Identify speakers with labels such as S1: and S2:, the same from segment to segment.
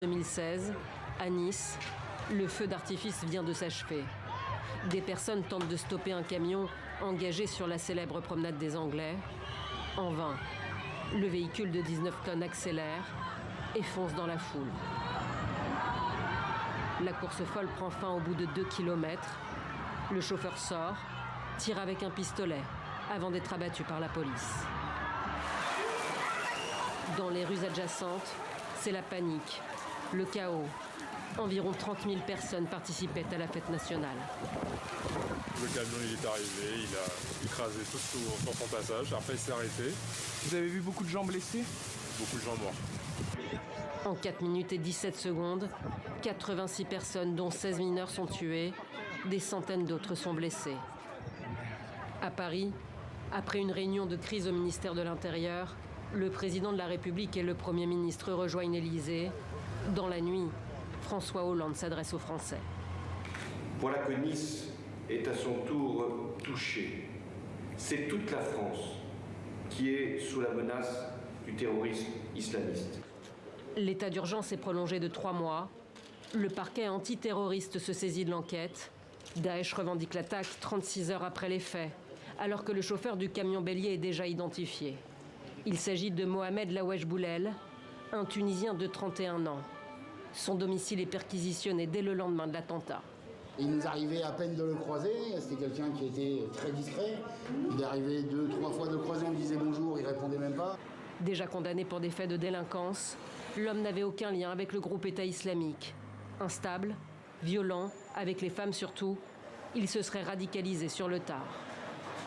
S1: 2016, à Nice, le feu d'artifice vient de s'achever. Des personnes tentent de stopper un camion engagé sur la célèbre promenade des Anglais. En vain, le véhicule de 19 tonnes accélère et fonce dans la foule. La course folle prend fin au bout de 2 kilomètres. Le chauffeur sort, tire avec un pistolet avant d'être abattu par la police. Dans les rues adjacentes, c'est la panique, le chaos. Environ 30 000 personnes participaient à la fête nationale.
S2: Le camion il est arrivé, il a écrasé tout sur son passage, après il s'est arrêté.
S3: Vous avez vu beaucoup de gens blessés?
S2: Beaucoup de gens morts.
S1: En 4 minutes et 17 secondes, 86 personnes, dont 16 mineurs, sont tuées. Des centaines d'autres sont blessées. À Paris, après une réunion de crise au ministère de l'Intérieur, le président de la République et le Premier ministre rejoignent l'Élysée. Dans la nuit, François Hollande s'adresse aux Français.
S4: Voilà que Nice est à son tour touchée. C'est toute la France qui est sous la menace du terrorisme islamiste.
S1: L'état d'urgence est prolongé de 3 mois. Le parquet antiterroriste se saisit de l'enquête. Daesh revendique l'attaque 36 heures après les faits, alors que le chauffeur du camion bélier est déjà identifié. Il s'agit de Mohamed Lawesh Boulel, un Tunisien de 31 ans. Son domicile est perquisitionné dès le lendemain de l'attentat.
S5: Il nous arrivait à peine de le croiser, c'était quelqu'un qui était très discret. Il est arrivé 2-3 fois de le croiser, on lui disait bonjour, il répondait même pas.
S1: Déjà condamné pour des faits de délinquance, l'homme n'avait aucun lien avec le groupe État islamique. Instable, violent, avec les femmes surtout, il se serait radicalisé sur le tard.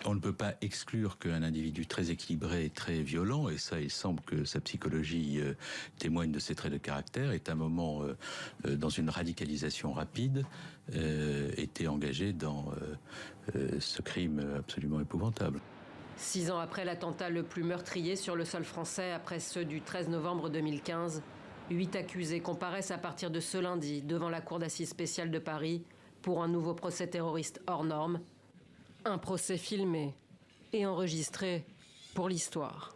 S6: On ne peut pas exclure qu'un individu très équilibré et très violent, et ça, il semble que sa psychologie témoigne de ses traits de caractère, est à un moment dans une radicalisation rapide, était engagé dans ce crime absolument épouvantable.
S1: 6 ans après l'attentat le plus meurtrier sur le sol français, après ceux du 13 novembre 2015, 8 accusés comparaissent à partir de ce lundi devant la cour d'assises spéciale de Paris pour un nouveau procès terroriste hors norme. Un procès filmé et enregistré pour l'histoire.